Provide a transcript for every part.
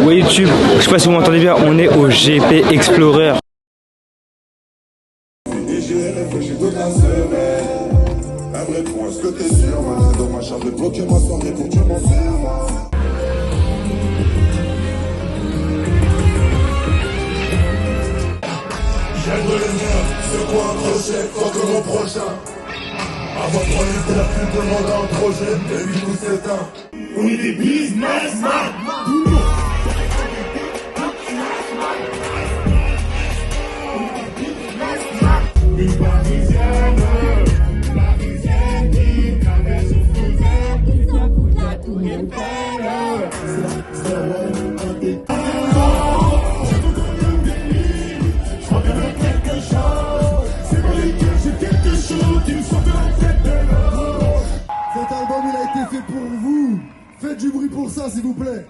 Ouais YouTube, je sais pas si vous m'entendez bien, on est au GP Explorer. C'est quoi un crochet, fuck que mon prochain. Avant de prendre c'est la pub de monde un projet, baby tout s'éteint. On est des businessmen. Une parisienne qui traverse au feu, ils en foutent la tour Eiffel. Cet album il a été fait pour vous. Faites du bruit pour ça s'il vous plaît.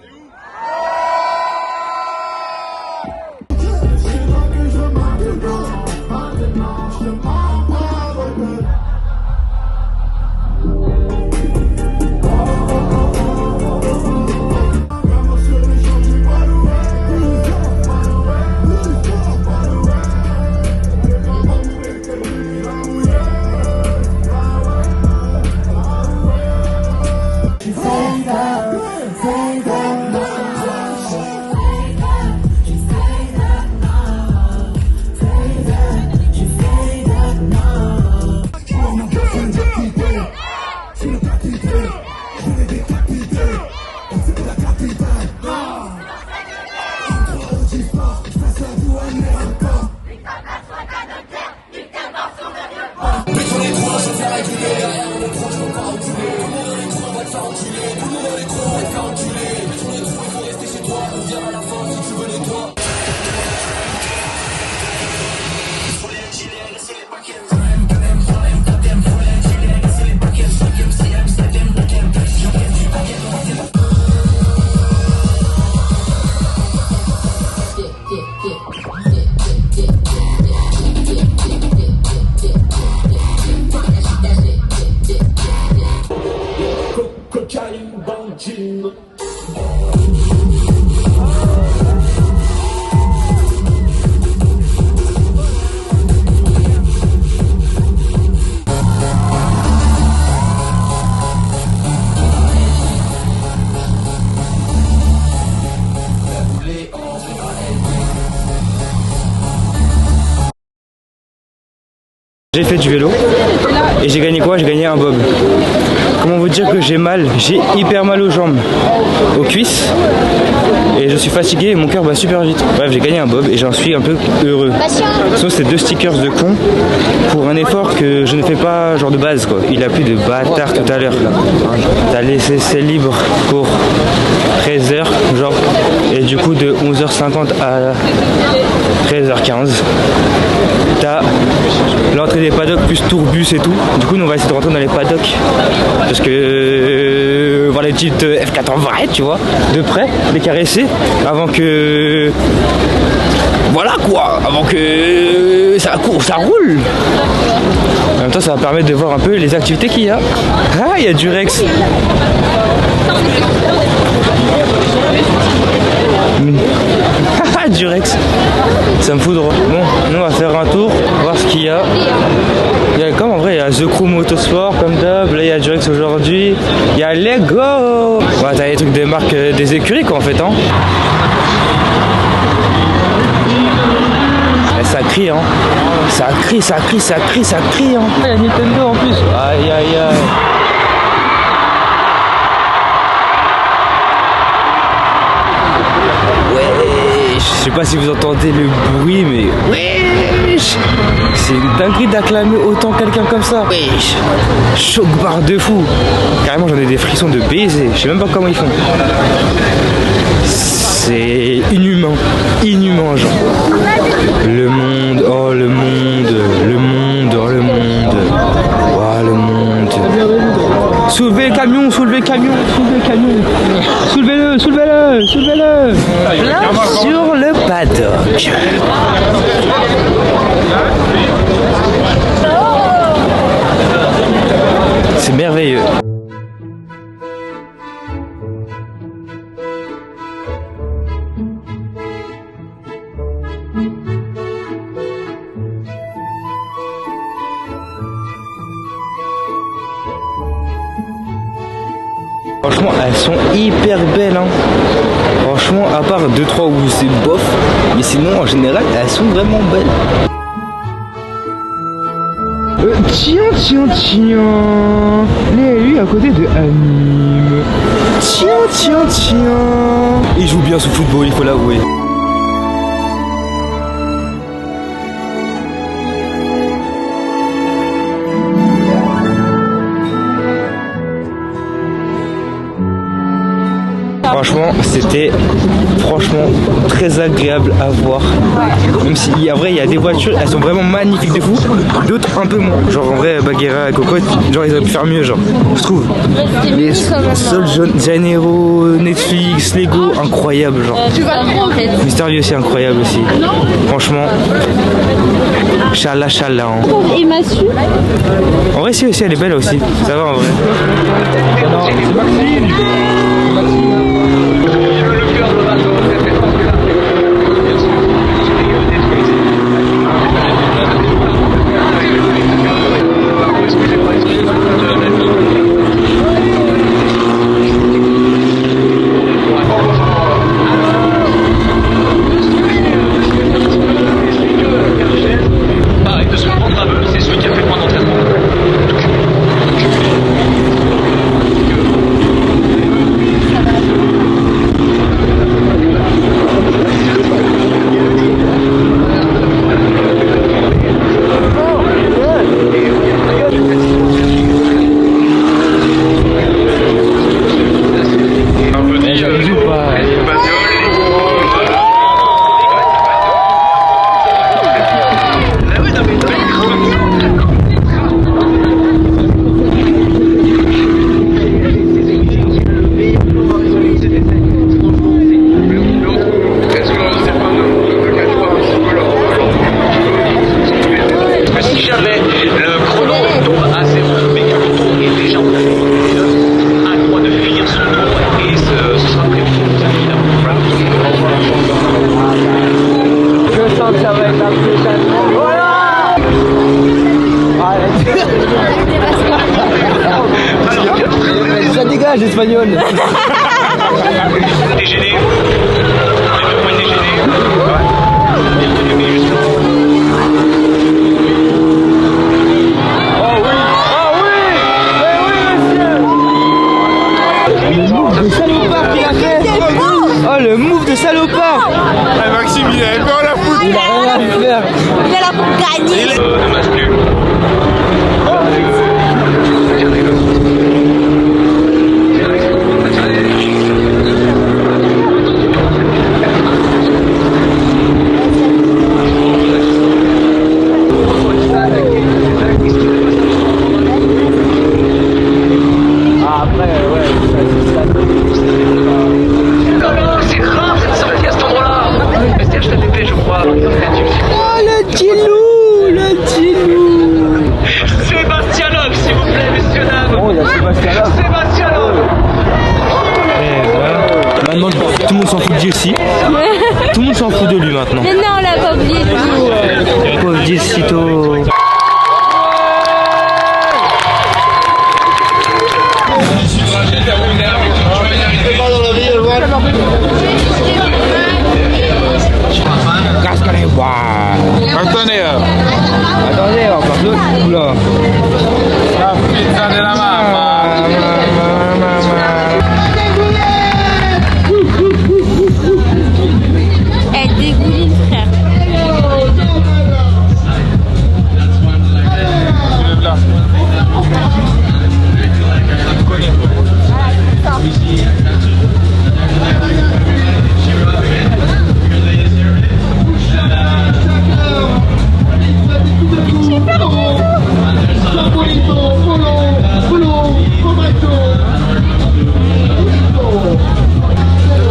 J'ai fait du vélo et j'ai gagné quoi? J'ai gagné un bob. Comment vous dire que j'ai mal? J'ai hyper mal aux jambes, aux cuisses et je suis fatigué et mon cœur bat super vite. Bref, j'ai gagné un bob et j'en suis un peu heureux. Sauf ces 2 stickers de con pour un effort que je ne fais pas genre de base quoi. Il a plu de bâtard tout à l'heure. T'as laissé c'est libre pour 13h genre et du coup de 11h50 à 13h15 t'as l'entrée des paddocks plus tourbus et tout. Du coup nous on va essayer de rentrer dans les paddocks parce que voir les petites F4 en vrai tu vois de près, les caresser avant que voilà quoi, avant que ça court, ça roule. En même temps ça va permettre de voir un peu les activités qu'il y a. Ah il y a du Rex. Du Rex, ça me fout droit. Bon, nous on va faire un tour, voir ce qu'il y a. Il y a comme en vrai, il y a The Crew Motorsport comme d'hab, là il y a du Rex aujourd'hui, il y a Lego. Ouais, t'as les trucs des marques des écuries quoi en fait hein. Et ça crie hein, ça crie, ça crie, ça crie, ça crie hein. Il y a Nintendo en plus, aïe aïe aïe. Je sais pas si vous entendez le bruit mais wesh, c'est une dinguerie d'acclamer autant quelqu'un comme ça. Wesh, choc barre de fou. Carrément j'en ai des frissons de baiser. Je sais même pas comment ils font. C'est inhumain. Inhumain genre. Le monde, oh le monde, le monde, oh le monde. Oh le monde. Soulevez le camion, soulevez le camion, soulevez le camion. Soulevez-le, soulevez-le, soulevez-le. Sur le paddock. C'est merveilleux. franchement, elles sont hyper belles. Hein. Franchement, à part 2-3 où c'est bof, mais sinon, en général, elles sont vraiment belles. Tiens. Lui à côté de Anime. Tiens. Il joue bien ce football, il faut l'avouer. Franchement, c'était très agréable à voir. Même si en vrai, il y a des voitures, elles sont vraiment magnifiques de fou. D'autres un peu moins. Genre en vrai, Bagheera, Cocotte, genre ils auraient pu faire mieux, genre. Je trouve. Les Sol Janeiro, Netflix, Lego, incroyable, genre. Mystérieux aussi, incroyable aussi. Franchement, Chala. Hein. Et Massu. En vrai, si aussi, elle est belle aussi. Ça va en vrai. Ça dégage espagnol. Déjeuner. Oh le move de salopard. Ah, Maxime, il avait peur la foot. Il a rien à faire. Il est là pour gagner. Sébastianov, s'il vous plaît, messieurs, dames. Oh, il y a Sébastianov. Sébastianov. Maintenant, tout le monde s'en fout de Jessie. Tout le monde s'en fout de lui maintenant. Mais non, on l'a pas oublié du tout. Pauvre Jessito. Attendez, Attendez, encore d'autres. Oula. la pizza de la mamma. Elle dégouline, frère.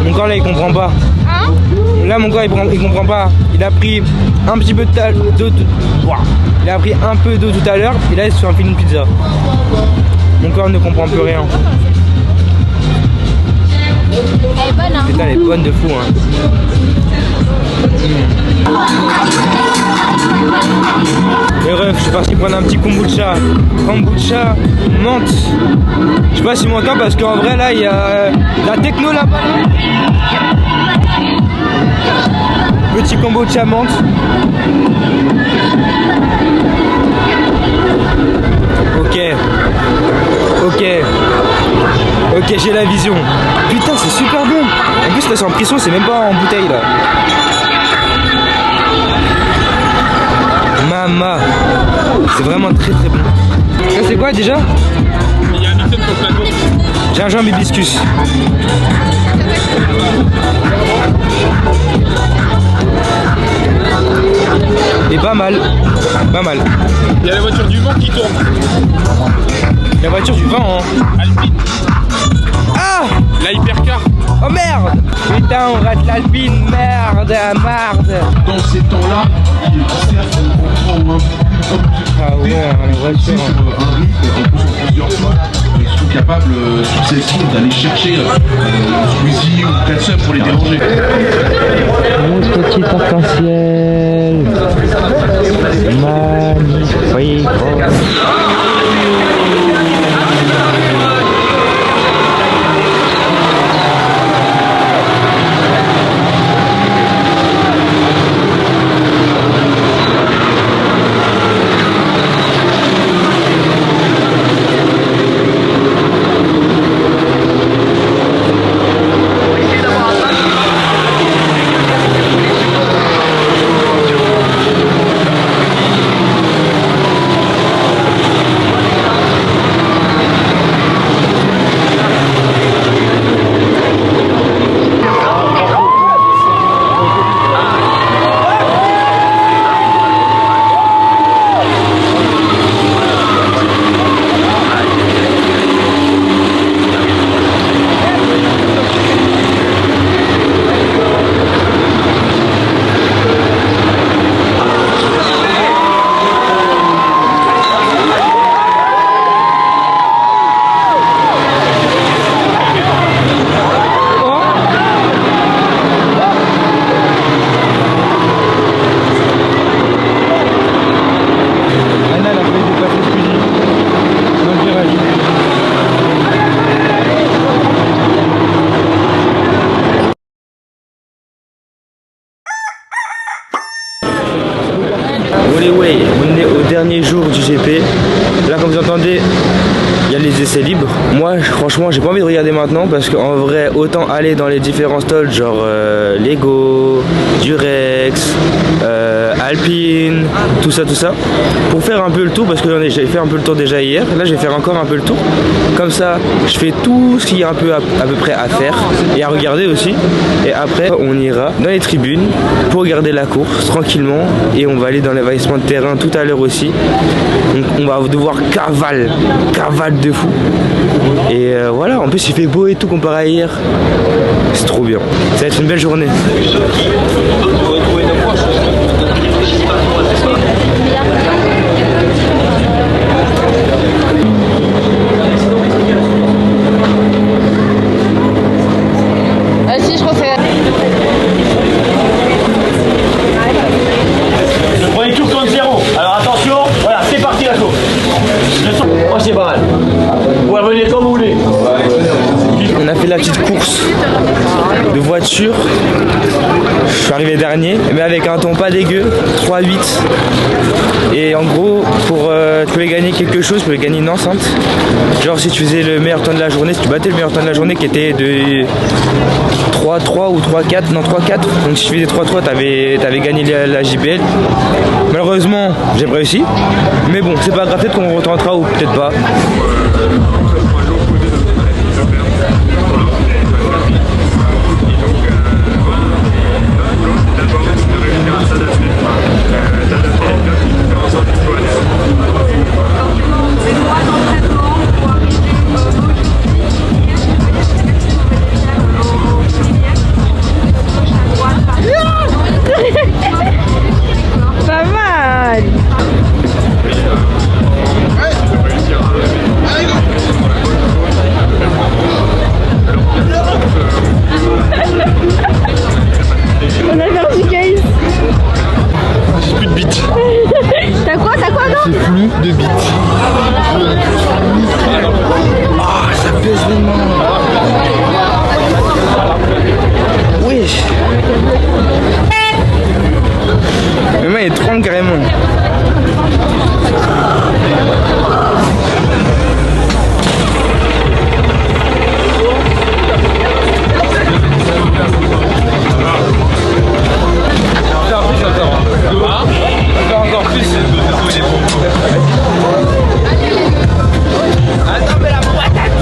Mon corps là il comprend pas. Là mon corps il comprend pas. Il a pris un petit peu d'eau. Il a pris un peu d'eau tout à l'heure et là il se fait une pizza. Mon corps ne comprend plus rien. Elle est bonne, hein. Putain, elle est bonne de fou, hein. Heureux. meuf, je suis parti prendre un petit kombucha. Kombucha, menthe. Je sais pas si m'entend parce qu'en vrai là il y a la techno là-bas. Petit kombucha menthe. Ok. Ok, j'ai la vision. Putain, c'est super bon. En plus, là, c'est en pression, c'est même pas en bouteille là. Mama. C'est vraiment très très bon. Ça, c'est quoi déjà? Il y a un mixeur sur le plateau. Gingembre hibiscus. Et pas mal. Pas mal. Il y a la voiture du vent qui tourne. La voiture du vent, hein. Alpine. Ah! La hypercar. Oh merde! Putain, on rate l'Alpine, merde, marde! Dans ces temps-là, il certes on comprend un Ah ouais, la voiture. un rythme en poussant plusieurs fois, ils sont capables sur celle-ci d'aller chercher Squeezie ou Katsum pour les déranger. Mon petit arc-en-ciel. Magnifique. Ouais, on est au dernier jour du GP. Là, comme vous entendez, il y a les essais libres. Moi, franchement, j'ai pas envie de regarder maintenant parce qu'en vrai, autant aller dans les différents stalls, genre Lego, Durex, Alpine, tout ça, pour faire un peu le tour parce que j'ai fait un peu le tour déjà hier. Là, je vais faire encore un peu le tour. Comme ça, je fais tout ce qu'il y a un peu à peu près à faire et à regarder aussi. Et après, on ira dans les tribunes pour regarder la course tranquillement et on va aller dans l'envahissement de terrain tout à l'heure aussi. Donc, on va devoir cavale de fou. Et voilà, en plus il fait beau et tout comparé à hier. C'est trop bien. Ça va être une belle journée. Vas-y, je refais. Le premier tour compte 0. Alors attention, voilà, c'est parti la course. Oh, c'est pas mal. Vous pouvez revenir comme vous voulez. On a fait la petite course de voiture. Je suis arrivé dernier, mais avec un temps pas dégueu, 3-8. Et en gros, tu pouvais gagner quelque chose, tu pouvais gagner une enceinte. Genre si tu faisais le meilleur temps de la journée, si tu battais le meilleur temps de la journée qui était de 3-3 ou 3-4, non 3-4. Donc si tu faisais 3-3, t'avais gagné la JBL. Malheureusement, j'ai pas réussi. Mais bon, c'est pas grave, peut-être qu'on retentera ou peut-être pas. Pas mal. On a perdu Gaïs. J'ai plus de bite. T'as quoi non? ce flux de bits. Ah, ça pèse les mains. Wesh. Mais moi il est 30 carrément. Encore plus. Attends, mais la patate.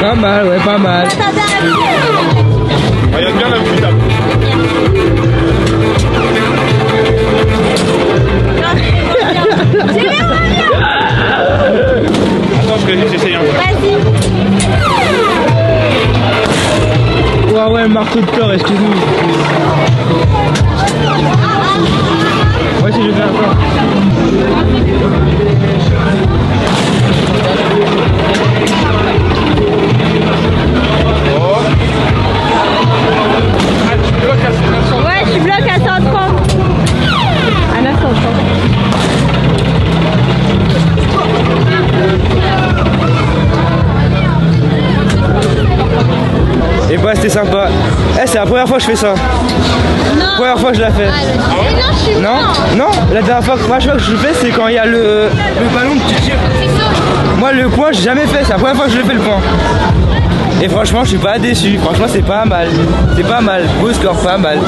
Pas mal, ouais, pas mal. Regarde bien là où tu tapes. Attends, j'essaye un peu. Ouais, ouais, marteau de cœur, excuse-nous. Ouais, si je vais faire ça. Ouais, je bloque à 130. À 930. Et bah c'était sympa. Eh, c'est la première fois que je fais ça. Non. Première fois que je la fais. Non, je suis Non, non, la dernière fois que je le fais, c'est quand il y a le ballon que tu tires. Moi le point j'ai jamais fait, c'est la première fois que je le fais le point. Et franchement je suis pas déçu, franchement c'est pas mal. C'est pas mal, beau score, pas mal.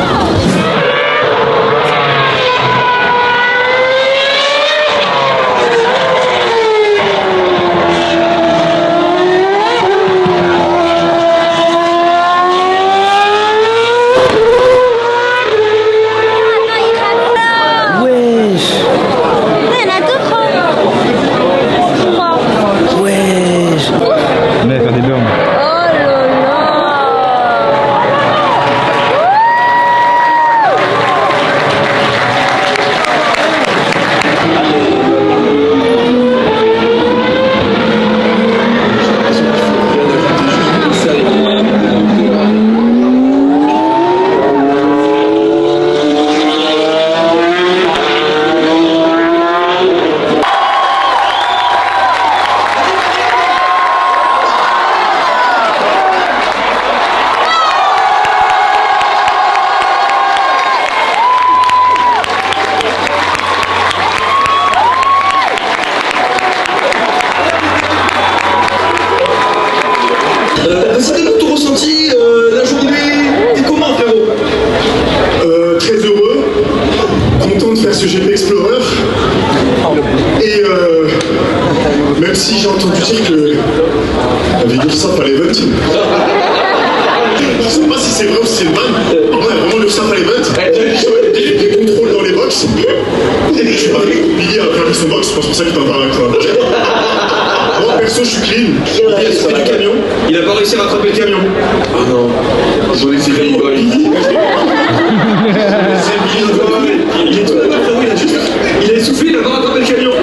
C'était ton ressenti, la journée, t'es comment frérot? Très heureux, content de faire ce GP Explorer. Et même si j'ai entendu dire que la vidéo ça par l'event, je sais pas si c'est vrai ou si c'est une vanne. En vrai, vraiment le sap à l'event, des contrôles dans les box. Je suis pas avec Billy à faire son box, je pense pour ça qu'il t'en parle avec toi. Moi perso, je suis clean. Il a sauté du camion. Il a pas réussi à rattraper le camion. Oh non, J'en ai fait une boy. Il est tout là, frérot, il a essoufflé, il a pas rattrapé le camion.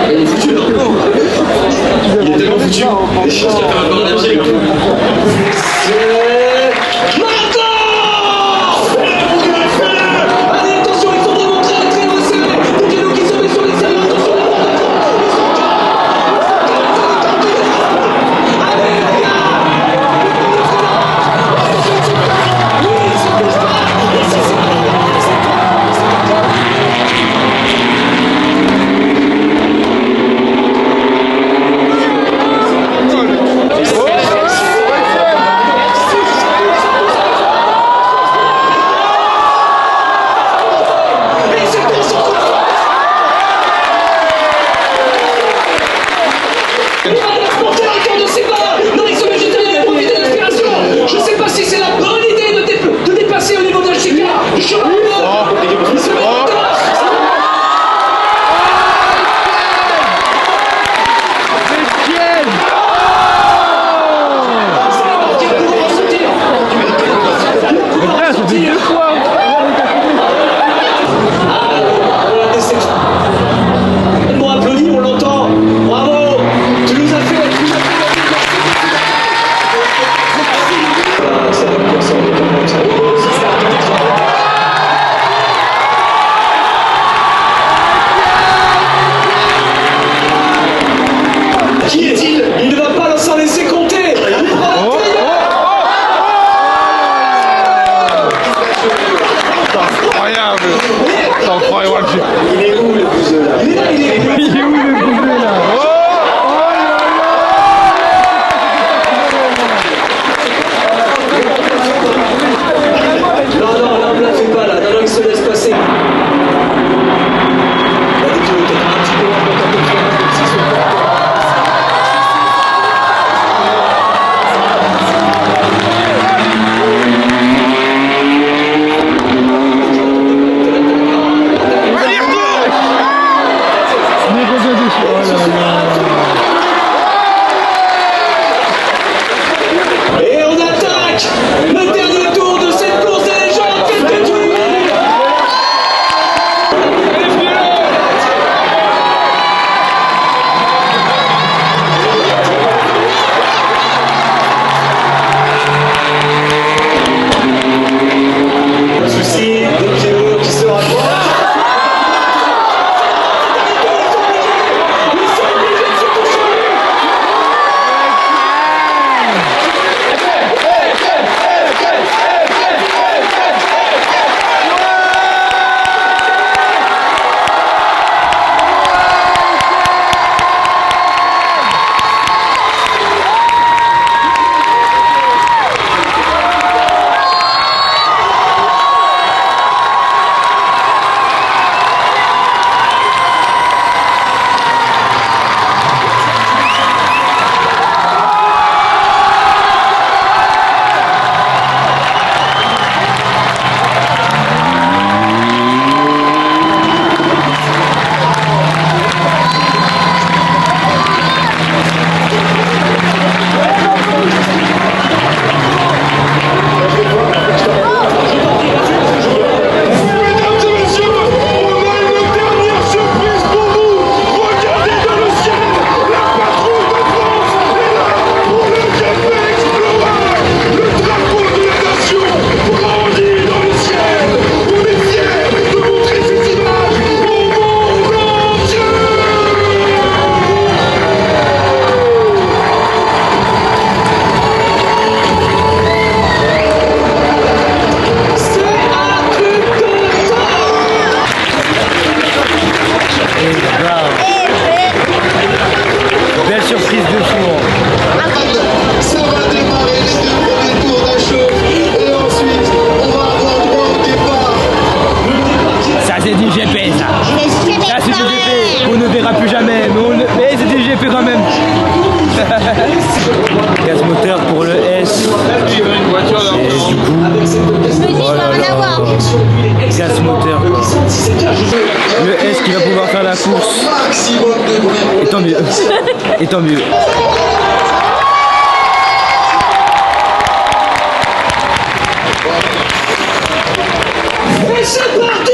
Il est foutu, non? Il est tellement foutu. Et je pense qu'il va faire un peu d'argile. Allez, attention, il faut remontrer à très resserré. Des canons qui sont mis sur les salles, attention. Allez, les gars. va pouvoir faire la course. Et tant mieux. Et tant mieux. Et c'est parti!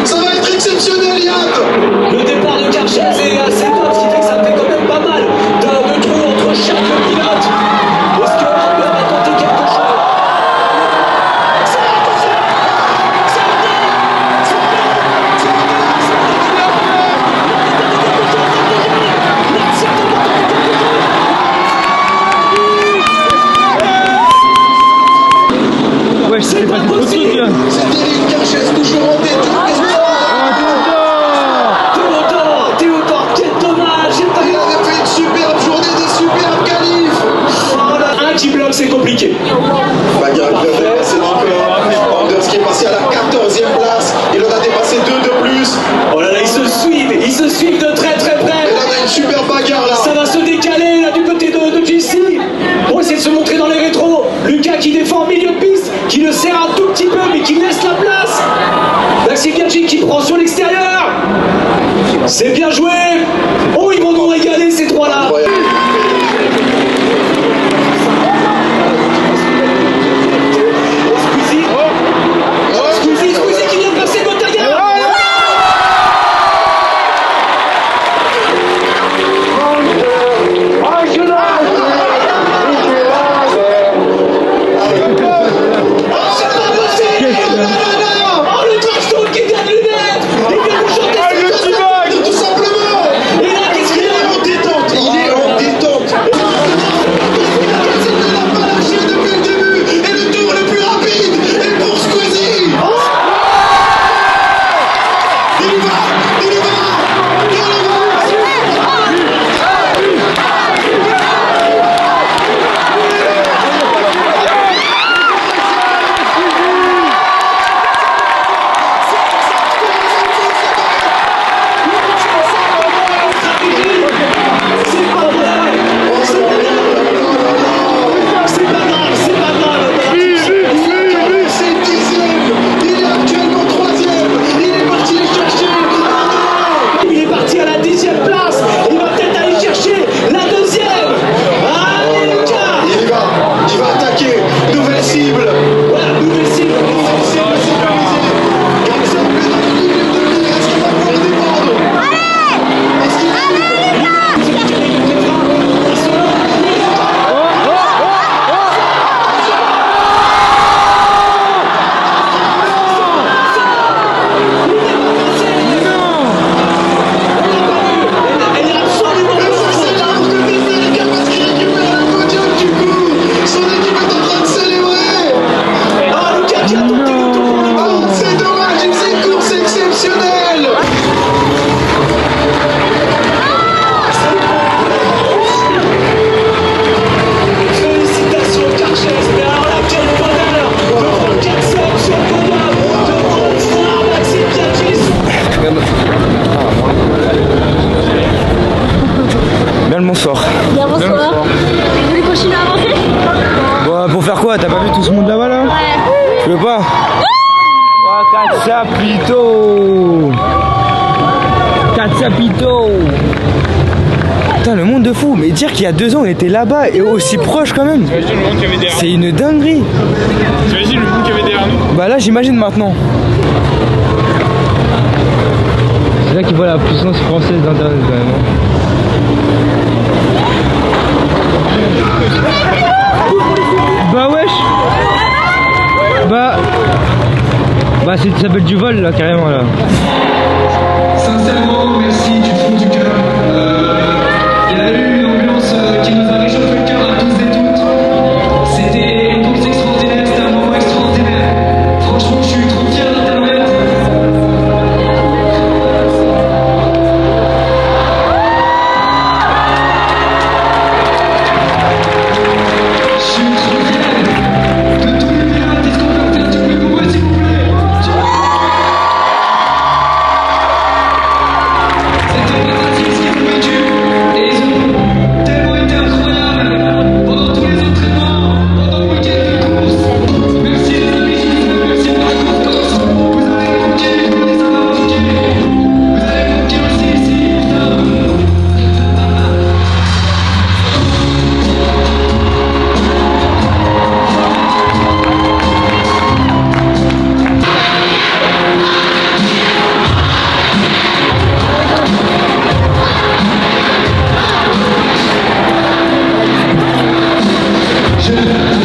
Ça va être exceptionnel, Yann! Le départ de Karchez est assez top, ce qui fait que ça fait quand même pas mal de trous entre chaque pilote. Est-ce que Albert va tenter quelque chose? Ouais, je sais pas trop de trucs là. C'est terrible, Karchez, toujours en tête. Théodore, quel dommage! Il avait fait une superbe journée, des superbes qualifs. Oh là, un qui bloque, c'est compliqué. Bagarre préférée, c'est encore Anders qui est passé à la 14e place. Il en a dépassé 2 de plus. Oh là là, ils se suivent de très très près. Et là, on a une superbe bagarre là. Ça va se décaler là du côté de JC. Pour essayer de se montrer dans les rétros. Lucas qui défend au milieu de piste, qui le serre un tout petit peu mais qui laisse la place. Maxime Gadji qui prend sur l'extérieur. C'est bien joué. Oh, ils vont nous régaler ces trois-là. Squeezie qui vient de passer Montagna. Oh, le Touchstone qui vient de lui mettre. Il vient de chanter Tout simplement. Et là, qu'est-ce qu'il Il est en détente. Il est en détente. Il n'a pas lâché depuis le début. Et le tour le plus rapide est pour Squeezie. Il y va. Il y va. Il y va. C'est pas grave. C'est 10e. Il est actuellement 3e. Il est parti les chercher. Il est parti à la 10e place. Il va peut-être aller chercher la 2e. Allez, Lucas. Il y va. Il va attaquer. Nouvelle cible. Voilà, nouvelle cible. Est-ce qu'il va pouvoir défendre? Est-ce qu'il Elle est absolument c'est là pour que Vettel parce qu'il récupère le podium du coup. Son équipe est en train de célébrer. Ah, Lucas qui a tenté le tour. Oh, c'est dommage, il faisait une course exceptionnelle. Félicitations Karchez. Mais alors là, quel bonheur de prendre 400 sur le podium, de revoir Maxime Gadji. Bien le bonsoir. Bien, bonsoir. Vous voulez continuer à avancer? Bon, pour faire quoi? T'as pas vu tout ce monde là-bas là? Ouais. Tu veux pas? Oh, Catsapito! Catsapito! Putain, le monde de fou! Mais dire qu'il y a 2 ans on était là-bas et aussi proche quand même! T'imagines le monde qu'il y avait derrière C'est une dinguerie! nous? T'imagines le monde qu'il y avait derrière nous? Bah là j'imagine maintenant. C'est là qu'il voit la puissance française d'internet quand même. Bah wesh. Bah ça s'appelle du vol là carrément là. Sincèrement, merci du fond du cœur. Il y a eu une ambiance qui nous a réchauffé le cœur à tous et toutes. C'était une course extraordinaire, c'était un moment extraordinaire. Franchement, je suis trop fier d'Internet. Je suis trop fier de tous les pilotes. Est-ce qu'on peut faire du bruit pour moi, s'il vous plaît? C'était fantastique ce qu'ils ont vécu et ils ont tellement été incroyables.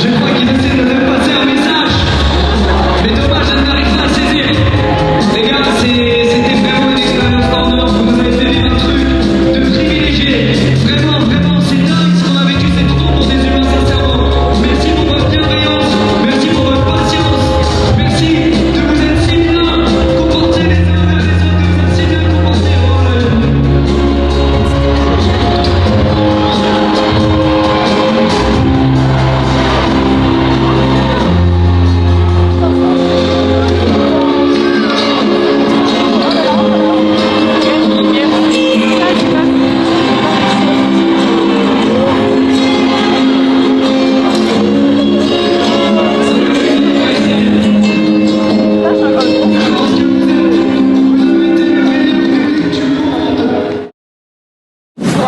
Je crois qu'il essaie de me passer un message. Mais dommage, je n'arrive pas à saisir. Les gars, c'était vraiment une expérience hors norme. Vous nous avez fait vivre un truc de privilégié. Vraiment, vraiment, c'est dingue ce qu'on a vécu. C'est trop pour des humains, sincèrement. Merci pour votre bienveillance. Merci pour votre patience. Merci de vous être si bien comportés les uns envers les autres, de vous être si bien comportés. Oh là là.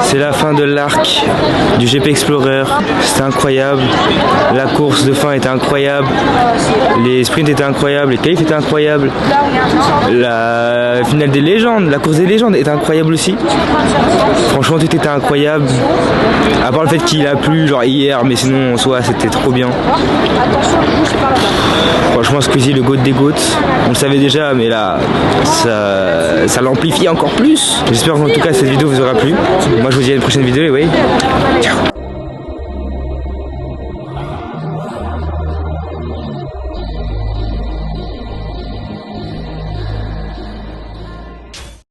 C'est la fin de l'arc du GP Explorer, c'était incroyable, la course de fin était incroyable, les sprints étaient incroyables, les qualifs étaient incroyables, la finale des légendes, la course des légendes était incroyable aussi. Franchement tout était incroyable, à part le fait qu'il a plu genre hier, mais sinon en soi c'était trop bien. Franchement Squeezie le GOAT des GOATs, on le savait déjà mais là ça l'amplifie encore plus. J'espère qu'en tout cas cette vidéo vous aura plu. Moi je vous dis à une prochaine vidéo et ouais, ciao.